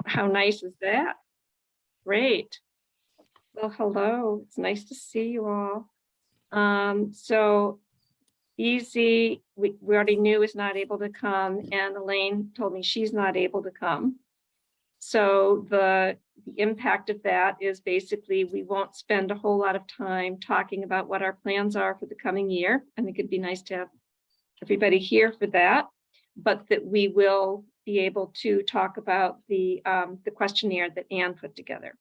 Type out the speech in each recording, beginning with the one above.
How nice is that? Great. Well, hello. It's nice to see you all. So Easy, we already knew is not able to come, and Elaine told me she's not able to come. So the impact of that is basically we won't spend a whole lot of time talking about what our plans are for the coming year. I think it'd be nice to have everybody here for that, but that we will be able to talk about the questionnaire that Anne put together.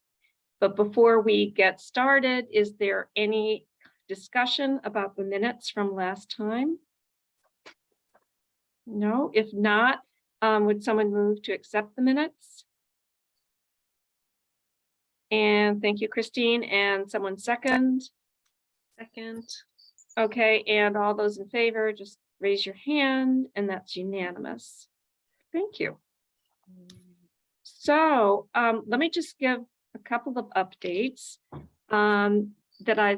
But before we get started, is there any discussion about the minutes from last time? No, if not, would someone move to accept the minutes? And thank you, Christine. And someone second? Second. Okay, and all those in favor, just raise your hand, and that's unanimous. Thank you. So let me just give a couple of updates.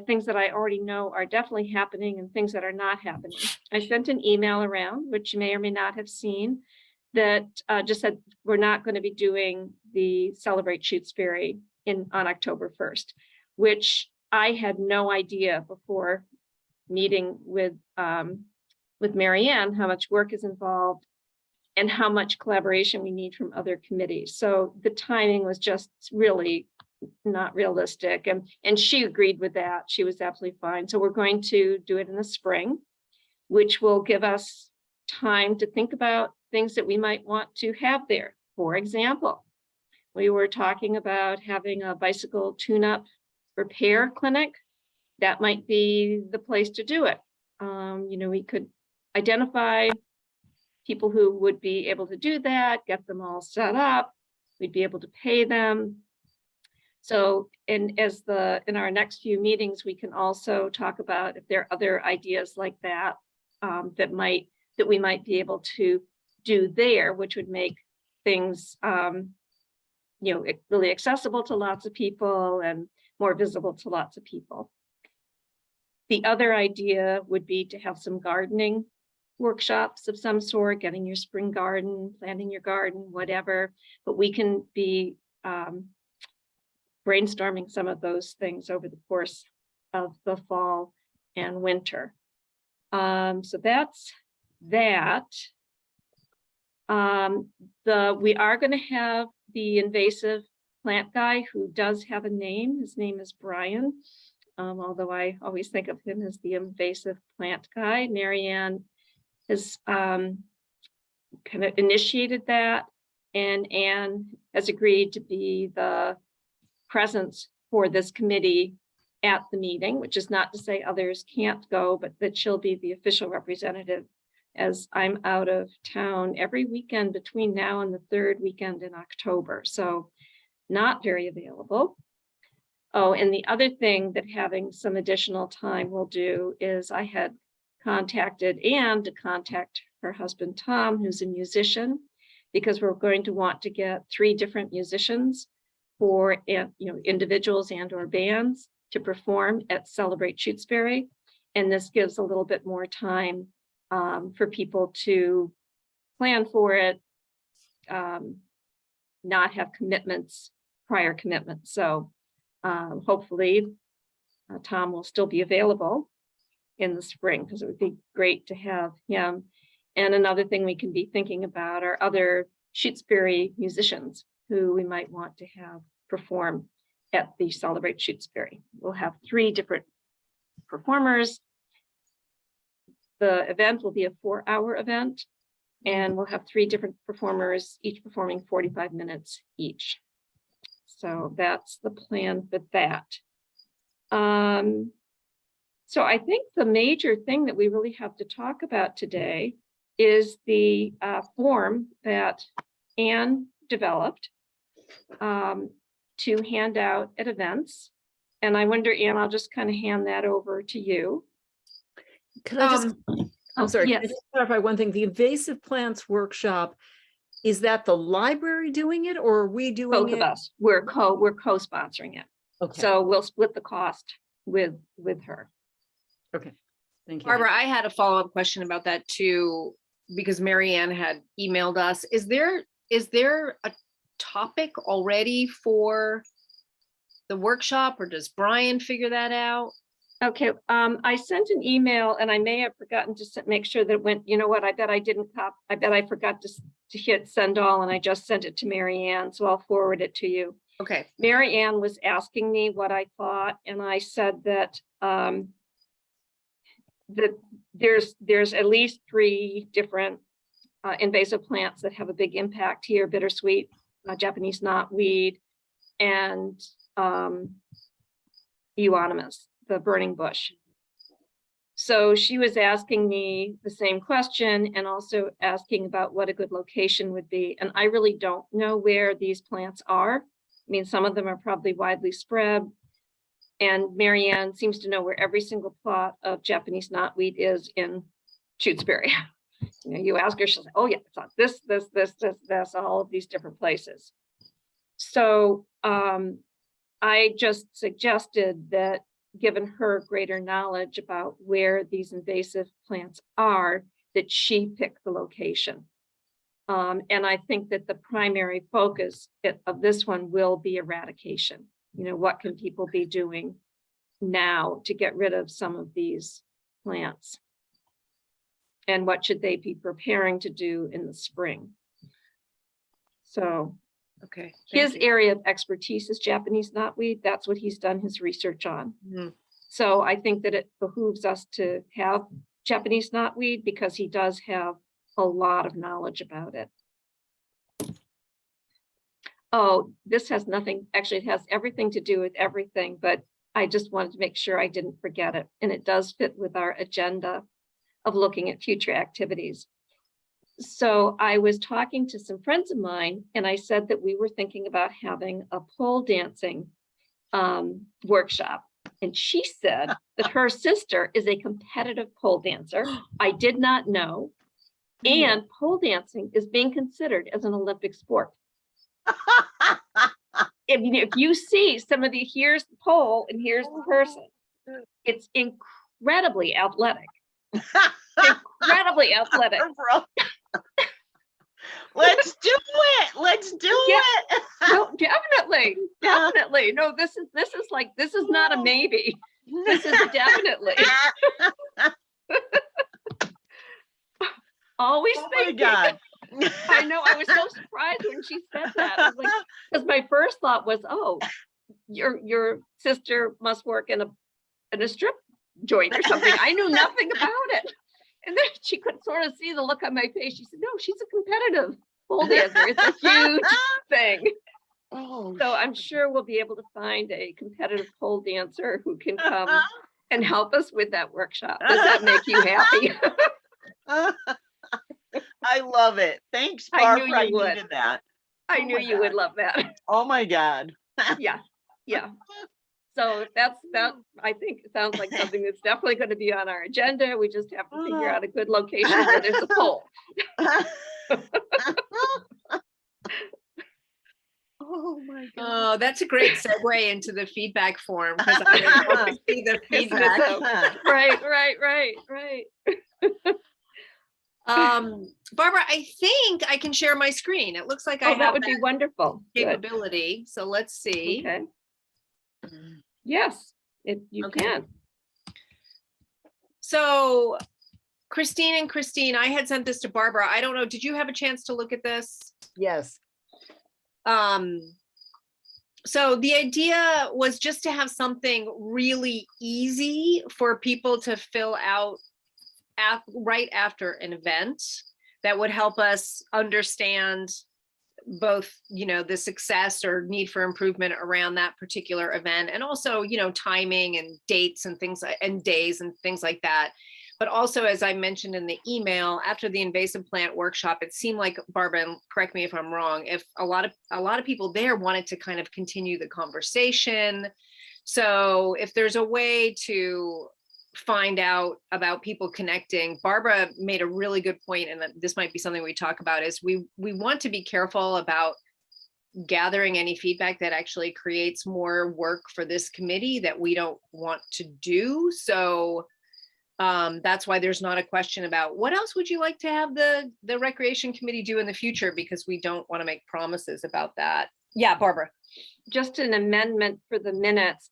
Things that I already know are definitely happening and things that are not happening. I sent an email around, which you may or may not have seen, that just said we're not going to be doing the Celebrate Shutesbury on October 1st, which I had no idea before meeting with Marianne how much work is involved and how much collaboration we need from other committees. So the timing was just really not realistic, and she agreed with that. She was absolutely fine. So we're going to do it in the spring, which will give us time to think about things that we might want to have there. For example, we were talking about having a bicycle tune-up repair clinic. That might be the place to do it. We could identify people who would be able to do that, get them all set up. We'd be able to pay them. So in our next few meetings, we can also talk about if there are other ideas like that that we might be able to do there, which would make things really accessible to lots of people and more visible to lots of people. The other idea would be to have some gardening workshops of some sort, getting your spring garden, planting your garden, whatever, but we can be brainstorming some of those things over the course of the fall and winter. So that's that. We are going to have the invasive plant guy who does have a name. His name is Brian, although I always think of him as the invasive plant guy. Marianne has kind of initiated that, and Anne has agreed to be the presence for this committee at the meeting, which is not to say others can't go, but that she'll be the official representative, as I'm out of town every weekend between now and the third weekend in October. So not very available. Oh, and the other thing that having some additional time will do is I had contacted Anne to contact her husband, Tom, who's a musician, because we're going to want to get 3 different musicians for individuals and or bands to perform at Celebrate Shutesbury. And this gives a little bit more time for people to plan for it, not have prior commitments. So hopefully Tom will still be available in the spring, because it would be great to have him. And another thing we can be thinking about are other Shutesbury musicians who we might want to have perform at the Celebrate Shutesbury. We'll have 3 different performers. The event will be a 4-hour event, and we'll have 3 different performers, each performing 45 minutes each. So that's the plan for that. So I think the major thing that we really have to talk about today is the form that Anne developed to hand out at events. And I wonder, Anne, I'll just kind of hand that over to you. Can I just, I'm sorry, yes. can I just clarify one thing? The invasive plants workshop, is that the library doing it, or are we doing it? Both of us. We're co-sponsoring it. Okay. So we'll split the cost with her. Okay. Thank you. Barbara, I had a follow-up question about that too, because Marianne had emailed us. Is there a topic already for the workshop, or does Brian figure that out? Okay, I sent an email and I may have forgotten to make sure that it went, you know what, I bet I didn't I bet I forgot to hit send all and I just sent it to Mary Ann, so I'll forward it to you. Okay. Mary Ann was asking me what I thought, and I said that that there's at least 3 different invasive plants that have a big impact here: bittersweet, Japanese knotweed, and euonymus, the burning bush. So she was asking me the same question and also asking about what a good location would be. And I really don't know where these plants are. I mean, some of them are probably widely spread. And Mary Ann seems to know where every single plot of Japanese knotweed is in Shutesbury. You know, you ask her, she'll say, oh yeah, it's on this, all of these different places. So I just suggested that, given her greater knowledge about where these invasive plants are, that she pick the location. And I think that the primary focus of this one will be eradication. You know, what can people be doing now to get rid of some of these plants? And what should they be preparing to do in the spring? So Okay. his area of expertise is Japanese knotweed. That's what he's done his research on. Mhm. So I think that it behooves us to have Japanese knotweed because he does have a lot of knowledge about it. Oh, this has nothing, actually, it has everything to do with everything, but I just wanted to make sure I didn't forget it. And it does fit with our agenda of looking at future activities. So I was talking to some friends of mine, and I said that we were thinking about having a pole dancing workshop. And she said that her sister is a competitive pole dancer. I did not know. And pole dancing is being considered as an Olympic sport. If you see some of here's the pole and here's the person, it's incredibly athletic. Incredibly athletic. Let's do it. Let's do it. No, definitely. No, this is not a maybe. This is a definitely. Always Oh my thinking. God. I know, I was so surprised when she said that. I was like, because my first thought was, oh, your sister must work in a strip joint or something. I knew nothing about it. And then she could sort of see the look on my face. She said, no, she's a competitive pole dancer. It's a huge thing. Oh, So I'm sure we'll be able to find a competitive pole dancer who can come and help us with that workshop. Does that make you happy? I love it. Thanks, I Barbara. knew you would. Needed that. I Oh knew my you would God. love that. Oh my God. Yeah. So that I think it sounds like something that's definitely going to be on our agenda. We just have to figure out a good location where there's a pole. Oh my God. Oh, that's a great segue into the feedback form, because I would love to see the Isn't it feedback. so? Right. Barbara, I think I can share my screen. It looks like I Oh, have that would be wonderful. Good. capability. So let's see. Okay. Yes, if you Okay. can. So Christine, I had sent this to Barbara. I don't know, did you have a chance to look at this? Yes. So the idea was just to have something really easy for people to fill out right after an event that would help us understand both, the success or need for improvement around that particular event, and also, timing and dates and things and days and things like that. But also, as I mentioned in the email, after the invasive plant workshop, it seemed like, Barbara, and correct me if I'm wrong, if a lot of people there wanted to kind of continue the conversation. So if there's a way to find out about people connecting, Barbara made a really good point, and this might be something we talk about, is we want to be careful about gathering any feedback that actually creates more work for this committee that we don't want to do. So That's why there's not a question about what else would you like to have the recreation committee do in the future, because we don't want to make promises about that. Yeah, Barbara. Just an amendment for the minutes.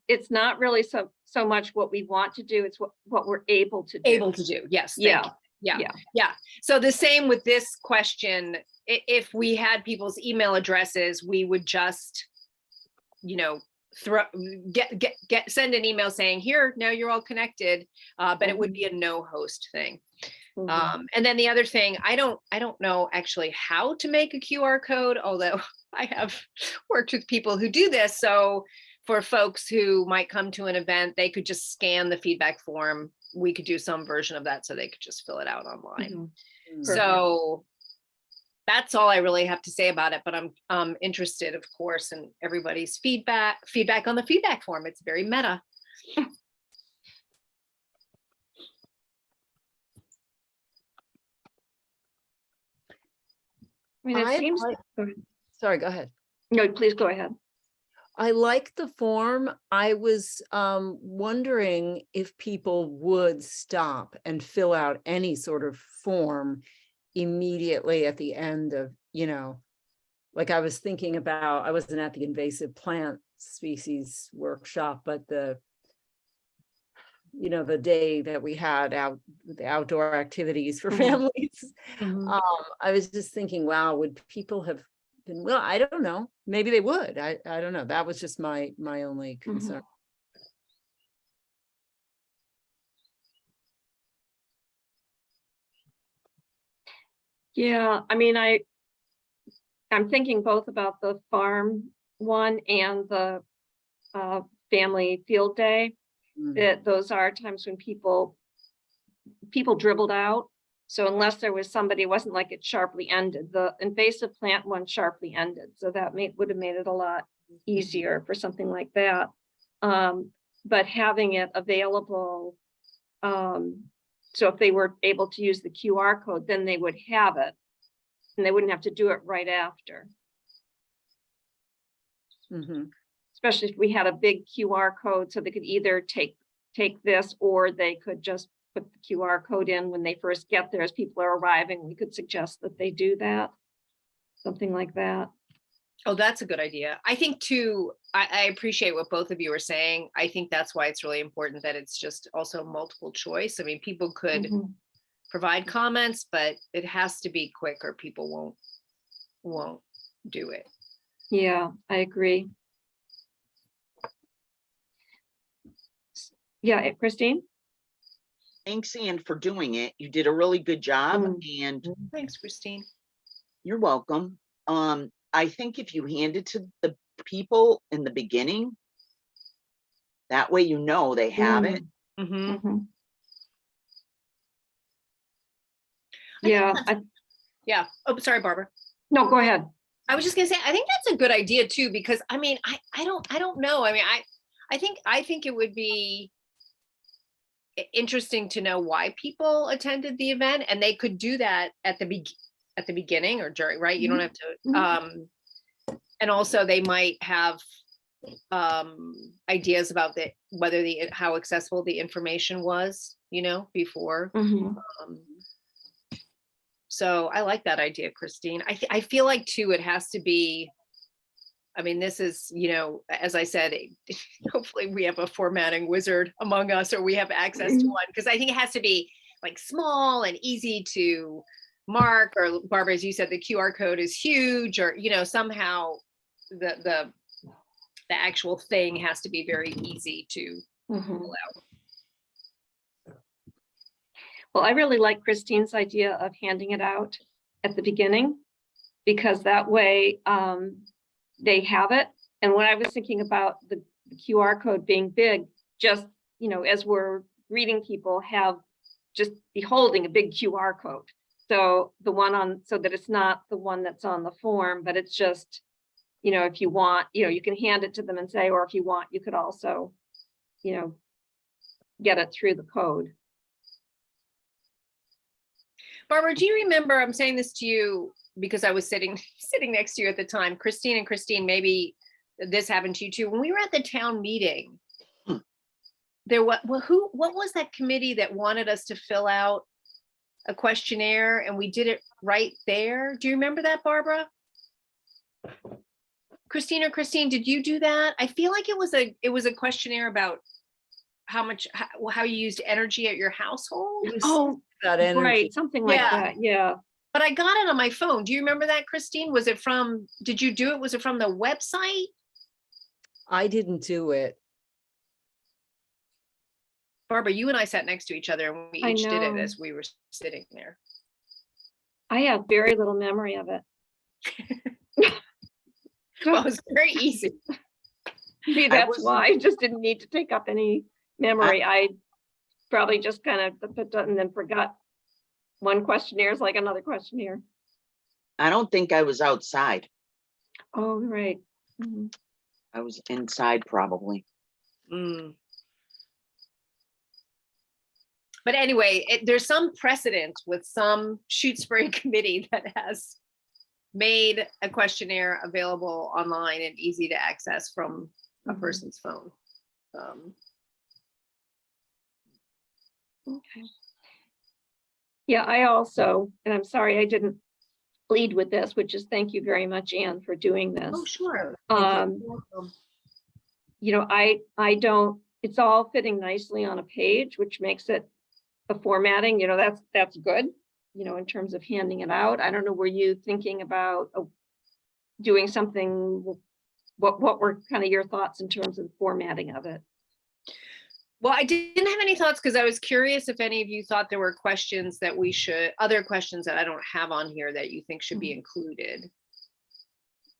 It's not really so much what we want to do, it's what we're able to do. Able to do, yes. thank Yeah. you. Yeah, Yeah. yeah. So the same with this question, if we had people's email addresses, we would just, send an email saying, here, now you're all connected, but it would be a no host thing. Mhm. And then the other thing, I don't know actually how to make a QR code, although I have worked with people who do this. So for folks who might come to an event, they could just scan the feedback form. We could do some version of that so they could just fill it out online. Mhm. So that's all I really have to say about it, but I'm interested, of course, in everybody's feedback on the feedback form. It's very meta. I mean, it I seems, like- Sorry, go ahead. no, please go ahead. I like the form. I was wondering if people would stop and fill out any sort of form immediately at the end of, like I was thinking about, I wasn't at the invasive plant species workshop, but the day that we had the outdoor activities for Mhm. families. Mhm. I was just thinking, wow, would people have been, well, I don't know, maybe they would. I don't know. That was just my only concern. Yeah, I mean, I'm thinking both about the farm one and the family field day. Mm. That those are times when people dribbled out. So unless there was somebody, it wasn't like it sharply ended. The invasive plant one sharply ended. So that would have made it a lot easier for something like that. But having it available, so if they were able to use the QR code, then they would have it. And they wouldn't have to do it right after. Mhm. Especially if we had a big QR code, so they could either take this, or they could just put the QR code in when they first get there. As people are arriving, we could suggest that they do that. Something like that. Oh, that's a good idea. I think too, I appreciate what both of you are saying. I think that's why it's really important that it's just also multiple choice. I mean, people could Mhm. provide comments, but it has to be quick or people won't do it. Yeah, I agree. Yeah, Christine? Thanks, Anne, for doing it. You did a really good job, and Thanks, Christine. you're welcome. I think if you hand it to the people in the beginning, that way they have it. Mm-hmm. Mhm. Yeah, Yeah. Oh, sorry, Barbara. no, go ahead. I was just gonna say, I think that's a good idea too, because I mean, I don't know. I mean, I think it would be interesting to know why people attended the event, and they could do that at the beginning or during, right? You don't have to, and also they might have ideas about whether how accessible the information was, before. Mhm. So I like that idea, Christine. I feel like too, it has to be, I mean, this is, as I said, hopefully we have a formatting wizard among us, or we have access to one, because I think it has to be like small and easy to mark, or Barbara, as you said, the QR code is huge, or, somehow the actual thing has to be very easy to pull out. Well, I really like Christine's idea of handing it out at the beginning, because that way they have it. And when I was thinking about the QR code being big, just, as we're reading, people just be holding a big QR code. So so that it's not the one that's on the form, but it's just, if you want, you can hand it to them and say, or if you want, you could also, get it through the code. Barbara, do you remember, I'm saying this to you because I was sitting next to you at the time, Christine, maybe this happened to you too. When we were at the town meeting, what was that committee that wanted us to fill out a questionnaire and we did it right there? Do you remember that, Barbara? Christine, did you do that? I feel like it was a questionnaire about how you used energy at your household. It was Oh, about energy. right, something like Yeah. that, yeah. But I got it on my phone. Do you remember that, Christine? Was it did you do it? Was it from the website? I didn't do it. Barbara, you and I sat next to each other and we I each did it know. as we were sitting there. I have very little memory of it. Well, it was very easy. Maybe that's wasn't- why I just didn't need to take up any memory. I probably just kind of put that and then forgot. One questionnaire is like another questionnaire. I don't think I was outside. Oh, right. Mhm. I was inside probably. Mm. But anyway, there's some precedent with some Shutesbury committee that has made a questionnaire available online and easy to access from a Mhm. person's phone. Okay. Yeah, I also, and I'm sorry I didn't lead with this, which is thank you very much, Anne, for doing this. Oh, sure. You know, I don't, it's all fitting nicely on a page, which makes it the formatting, you know, that's good, you know, in terms of handing it out. I don't know, were you thinking about doing something? What were kind of your thoughts in terms of the formatting of it? Well, I didn't have any thoughts because I was curious if any of you thought there were questions that other questions that I don't have on here that you think should be included.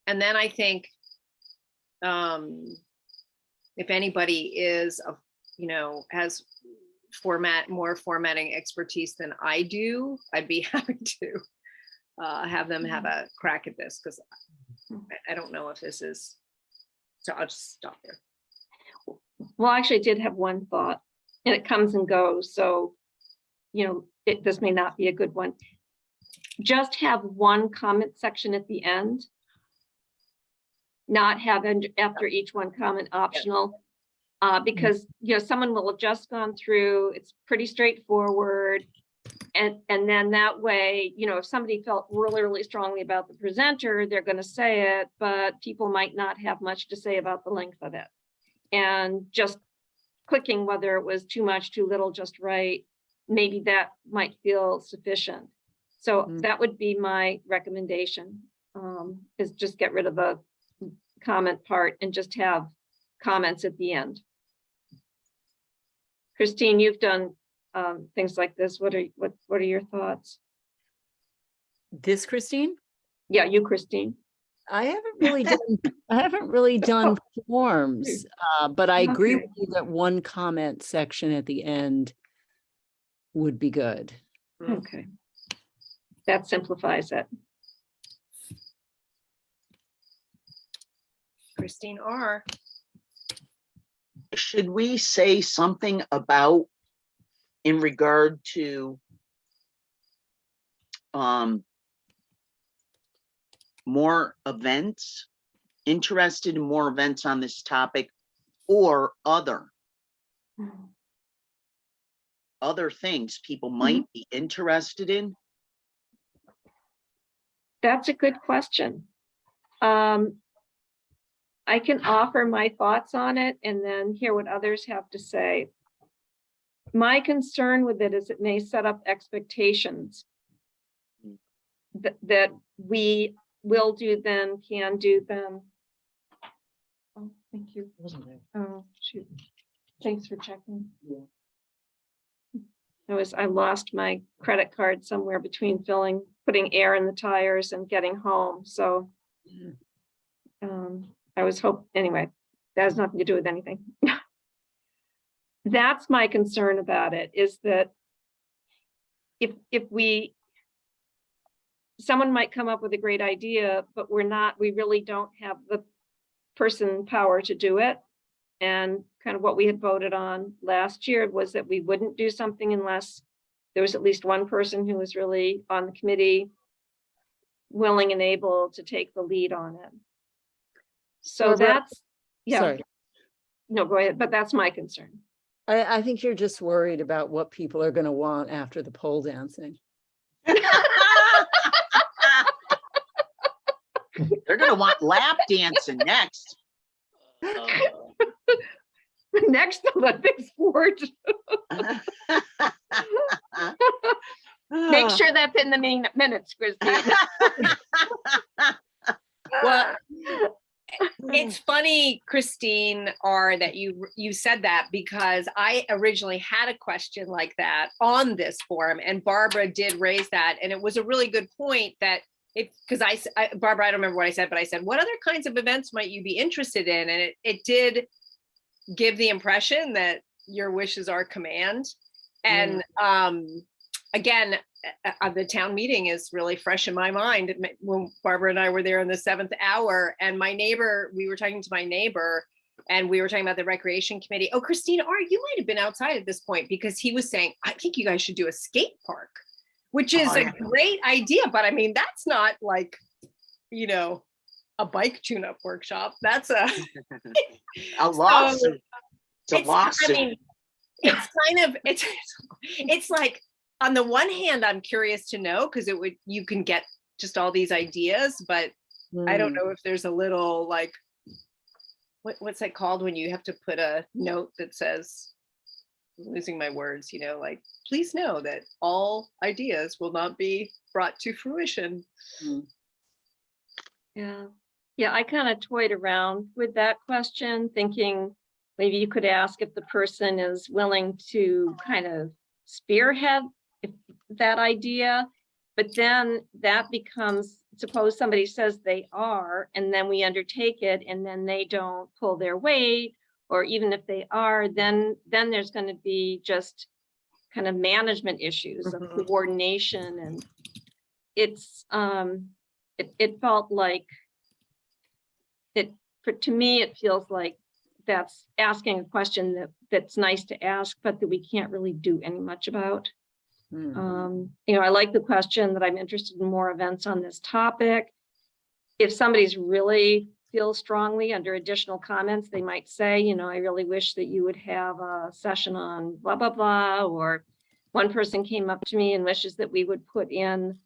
And then I think if anybody has more formatting expertise than I do, I'd be happy to have them have a crack at this because I don't know if this is, so I'll just stop there. Well, actually, I did have one thought, and it comes and goes. So, you know, this may not be a good one. Just have one comment section at the end. Not have after each one comment optional, because, you know, someone will have just gone through, it's pretty straightforward. And then that way, you know, if somebody felt really, really strongly about the presenter, they're going to say it, but people might not have much to say about the length of it. And just clicking whether it was too much, too little, just right, maybe that might feel sufficient. So that would be my recommendation, is just get rid of the comment part and just have comments at the end. Christine, you've done things like this. What are your thoughts? This, Christine? Yeah, you, Christine. I haven't really done forms, but I agree with you that one comment section at the end would be good. Okay. That simplifies it. Christine R. Should we say something about in regard to more events, interested in more events on this topic, or other things people might be interested in? That's a good question. I can offer my thoughts on it and then hear what others have to say. My concern with it is it may set up expectations that we will do them, can do them. Oh, thank you. Oh, shoot. Thanks for checking. I lost my credit card somewhere between putting air in the tires and getting home. So I was anyway, that has nothing to do with anything. That's my concern about it, is that if someone might come up with a great idea, but we really don't have the person power to do it. And kind of what we had voted on last year was that we wouldn't do something unless there was at least one person who was really on the committee willing and able to take the lead on it. So Barbara, that's, yeah. Sorry. No, go ahead, but that's my concern. I think you're just worried about what people are gonna want after the pole dancing. They're gonna want lap dancing next. Next Olympic sport. Make sure that's in the minutes, Christine. Well, it's funny, Christine, that you said that, because I originally had a question like that on this forum, and Barbara did raise that, and it was a really good point that because Barbara, I don't remember what I said, but I said, what other kinds of events might you be interested in? And it did give the impression that your wishes are command. And again, the town meeting is really fresh in my mind when Barbara and I were there in the 7th hour, and we were talking to my neighbor, and we were talking about the recreation committee. Oh, Christine, you might have been outside at this point, because he was saying, I think you guys should do a skate park, which is a great idea. But I mean, that's not like, a bike tune-up workshop. That's a lawsuit. It's a lawsuit. I mean, it's kind of, it's like, on the one hand, I'm curious to know, because you can get just all these ideas, but I don't know if there's a little like, what's that called when you have to put a note that says, I'm losing my words, like, please know that all ideas will not be brought to fruition. Yeah, I kind of toyed around with that question, thinking maybe you could ask if the person is willing to kind of spearhead that idea, but then that becomes, suppose somebody says they are, and then we undertake it, and then they don't pull their weight, or even if they are, then there's going to be just kind of management issues of coordination, and it's it felt like to me it feels like that's asking a question that's nice to ask, but that we can't really do any much about. I like the question that I'm interested in more events on this topic. If somebody's really feels strongly under additional comments, they might say, I really wish that you would have a session on blah, blah, blah. Or one person came up to me and wishes that we would put in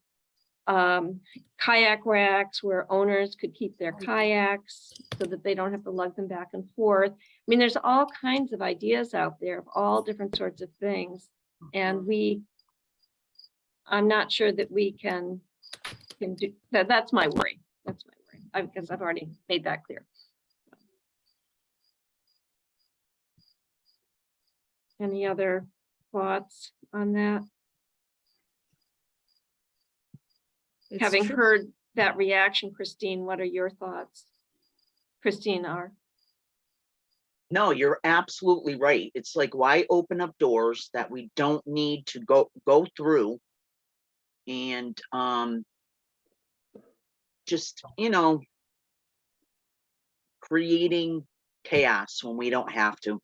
kayak racks where owners could keep their kayaks so that they don't have to lug them back and forth. I mean, there's all kinds of ideas out there of all different sorts of things. And I'm not sure that we can do that. That's my worry. That's my worry. Because I've already made that clear. Any other thoughts on that? Having heard that reaction, Christine, what are your thoughts? Christine R. No, you're absolutely right. It's like, why open up doors that we don't need to go through? And just, creating chaos when we don't have to.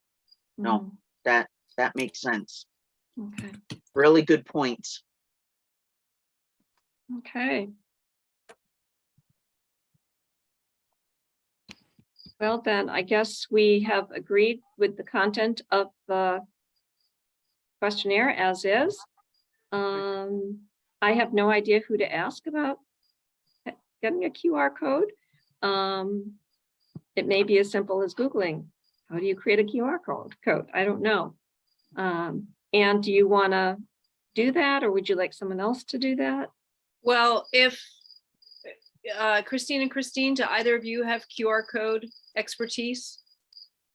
No, that makes sense. Okay. Really good points. Okay. Well, then I guess we have agreed with the content of the questionnaire as is. I have no idea who to ask about getting a QR code. It may be as simple as Googling, how do you create a QR code? I don't know. And do you want to do that, or would you like someone else to do that? Well, if Christine and Christine, do either of you have QR code expertise?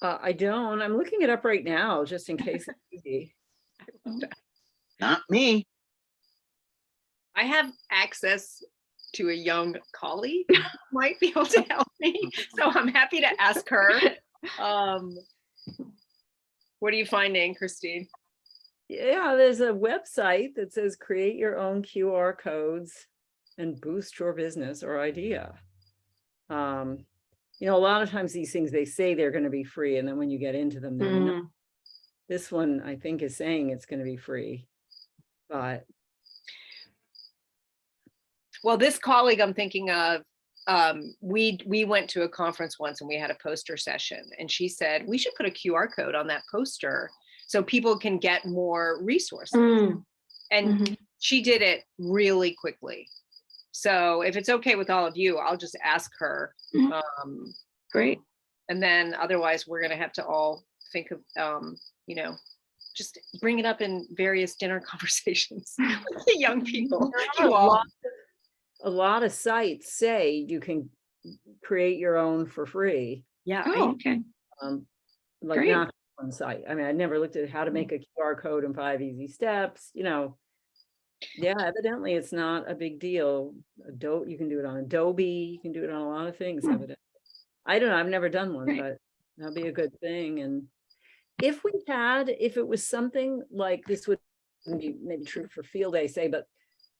I don't. I'm looking it up right now, just in case it's easy. Not me. I have access to a young colleague who might be able to help me, so I'm happy to ask her. What are you finding, Christine? Yeah, there's a website that says create your own QR codes and boost your business or idea. A lot of times these things, they say they're going to be free, and then when you get into them, they're not. This one, I think, is saying it's going to be free, but. Well, this colleague I'm thinking of, we went to a conference once and we had a poster session, and she said we should put a QR code on that poster so people can get more resources. Mm, And mhm. she did it really quickly. So if it's okay with all of you, I'll just ask her. Mhm. Great. And then otherwise we're gonna have to all think of, you know, just bring it up in various dinner conversations with the young people. A You all, lot of sites say you can create your own for free. yeah, Oh, okay. Like Great. not one site. I mean, I never looked at how to make a QR code in 5 easy steps, you know. Yeah, evidently it's not a big deal. Adobe, you can do it on Adobe, you can do it on a lot of things, Hmm. evidently. I don't know, I've never done one, Right. but that'd be a good thing. And if it was something like this would be maybe true for field day, say, but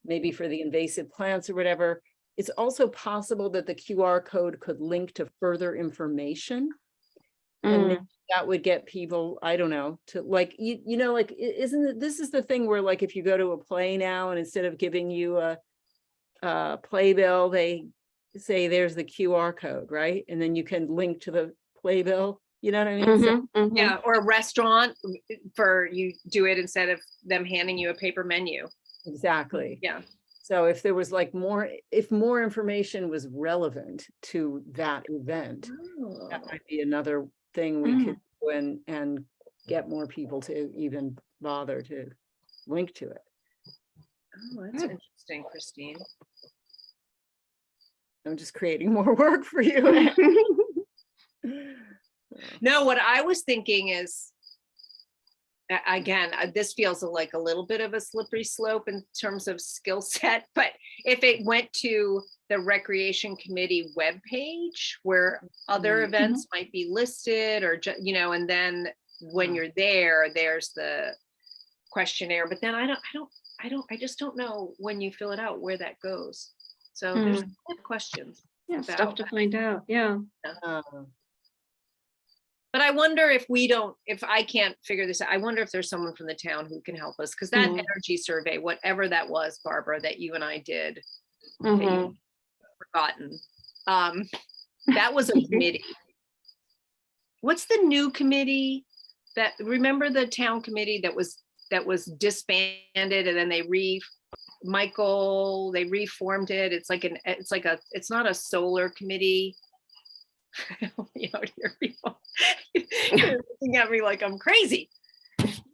maybe for the invasive plants or whatever, it's also possible that the QR code could link to further information. And maybe Mm, that would get people, I don't know, to like, you know, like, isn't it, this is the thing where like, if you go to a play now and instead of giving you a playbill, they say there's the QR code, right? And then you can link to the playbill, you know what I mean? So mhm, mhm. yeah, or a restaurant for you do it instead of them handing you a paper menu. exactly. Yeah. So if there was like if more information was relevant to that event, that might be another thing we could do and get more people to even bother to link to it. Oh, that's Good. interesting, Christine. I'm just creating more work for you. No, what I was thinking is, again, this feels like a little bit of a slippery slope in terms of skill set, but if it went to the recreation committee webpage where other Mhm. events might be listed or, you know, and then when Mhm. you're there, there's the questionnaire, but then I just don't know when you fill it out where that goes. So there's a lot of questions. Yeah, stuff to find out. Yeah. But I wonder if I can't figure this out, I wonder if there's someone from the town who can help us, because that Mhm. energy survey, whatever that was, Barbara, that you and I did, that Mhm. you've forgotten, that was a committee. What's the new committee that, remember the town committee that was disbanded and then they reformed it? It's not a solar committee. You know, hear people you're looking at me like I'm crazy.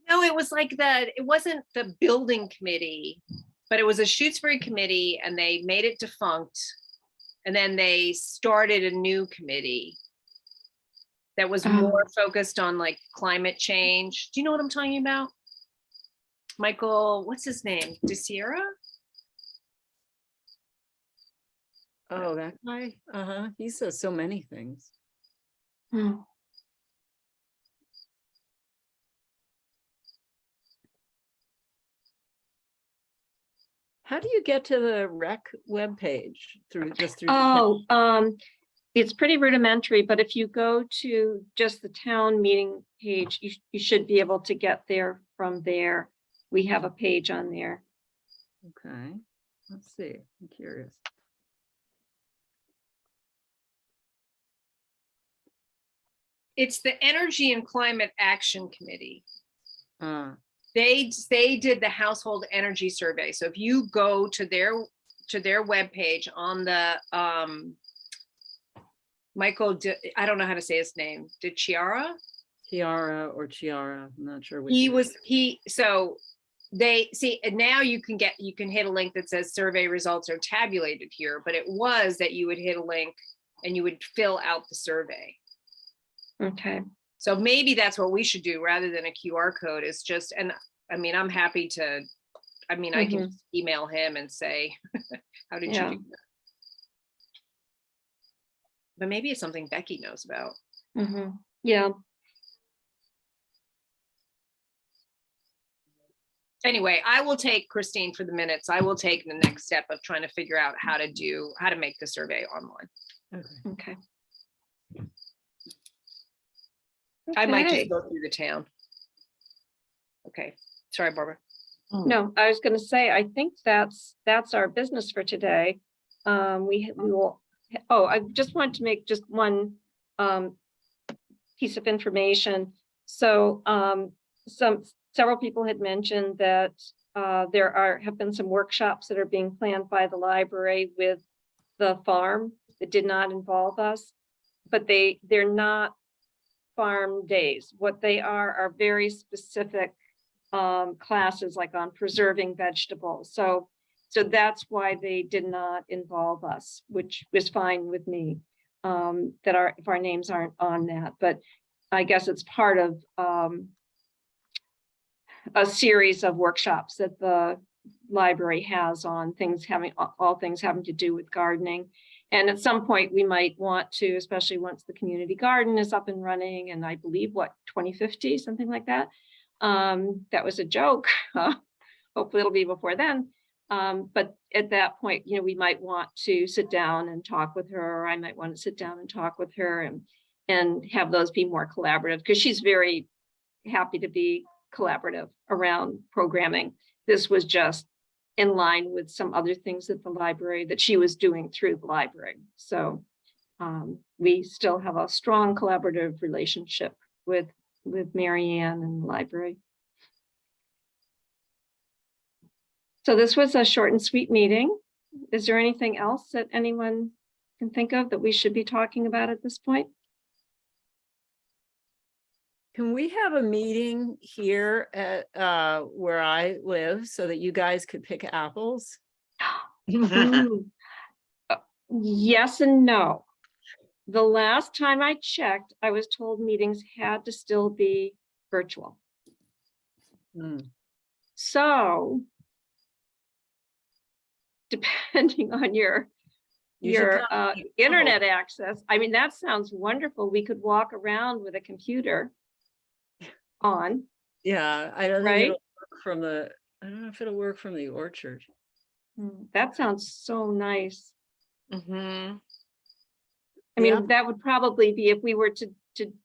No, it was like that. It wasn't the building committee, but it was a Shutesbury committee, and they made it defunct, and then they started a new committee that was more focused on like climate change. Do you know what I'm talking about? Michael, what's his name? DeSierra? Oh, that guy? He says so many things. Mm. How do you get to the rec webpage? Through the Oh, it's pretty rudimentary, but if you go to just the town meeting page, you should be able to get there from there. We have a page on there. Okay, let's see. I'm curious. It's the Energy and Climate Action Committee. Uh, They did the household energy survey. So if you go to their webpage on the Michael, I don't know how to say his name, DeChiara? Chiara or Chiara, I'm not sure which. So they see, and now you can hit a link that says survey results are tabulated here, but it was that you would hit a link and you would fill out the survey. Okay. So maybe that's what we should do rather than a QR code, is just, and I mean, I'm happy to, I mean, I can just email him and say, how did you do that? But maybe it's something Becky knows about. Yeah. Anyway, I will take, Christine, for the minutes, I will take the next step of trying to figure out how to make the survey online. Okay. I might Okay. just go through the town. Okay, sorry, Barbara. No, I was going to say, I think that's our business for today. We will. Oh, I just wanted to make just one piece of information. So several people had mentioned that have been some workshops that are being planned by the library with the farm that did not involve us, but they're not farm days. What they are very specific classes, like on preserving vegetables. So that's why they did not involve us, which was fine with me. If our names aren't on that, but I guess it's part of a series of workshops that the library has on all things having to do with gardening. And at some point we might want to, especially once the community garden is up and running, and I believe 2050, something like that. That was a joke. Hopefully it'll be before then. But at that point, we might want to sit down and talk with her, or I might want to sit down and talk with her and have those be more collaborative, because she's very happy to be collaborative around programming. This was just in line with some other things that she was doing through the library. So we still have a strong collaborative relationship with Mary Ann and the library. So this was a short and sweet meeting. Is there anything else that anyone can think of that we should be talking about at this point? Can we have a meeting here at where I live so that you guys could pick apples? Yes and no. The last time I checked, I was told meetings had to still be virtual. So depending on your internet access, I mean, that sounds wonderful. We could walk around with a computer on. Yeah, I don't right? think it'll work from I don't know if it'll work from the orchard. That sounds so nice. Mm-hmm. I mean, that would probably be if we were to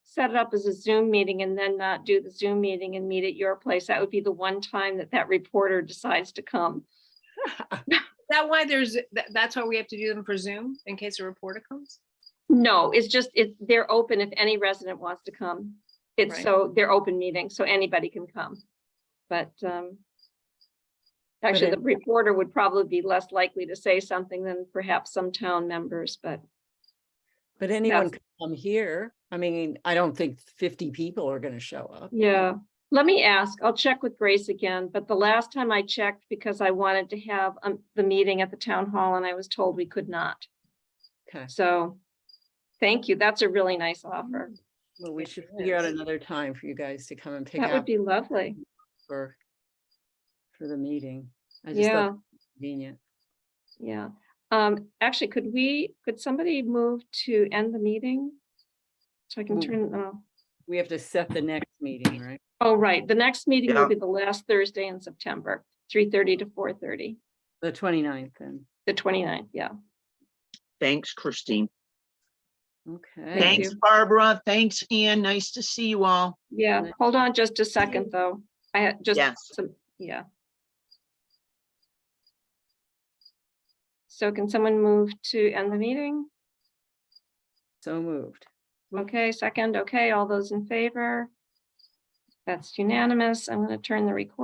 set it up as a Zoom meeting and then not do the Zoom meeting and meet at your place. That would be the one time that reporter decides to come. Is that why that's why we have to do them for Zoom in case a reporter comes? No, it's just they're open if any resident wants to come. It's Right. So they're open meetings, so anybody can come. But actually, the reporter would probably be less likely to say something than perhaps some town members. But anyone can come here. I mean, I don't think 50 people are going to show up. Yeah. Let me ask. I'll check with Grace again. But the last time I checked, because I wanted to have the meeting at the town hall, and I was told we could not. Okay. So thank you. That's a really nice offer. Well, we should figure out another time for you guys to come and pick That out would be lovely. for the meeting. I just thought it was convenient. Yeah. Actually, could somebody move to end the meeting? So I can turn, We have to set the next meeting, right? oh, right. The next meeting will Yeah. be the last Thursday in September, 3:30 to 4:30, The 29th then. the 29th. Yeah. Thanks, Christine. Okay. Thanks, you. Barbara. Thanks, Ann. Nice to see you all. Yeah. Nice. Hold on just a second, though. I had just Yes. yeah. So can someone move to end the meeting? So moved. Okay, second. Okay, all those in favor? That's unanimous. I'm going to turn the recording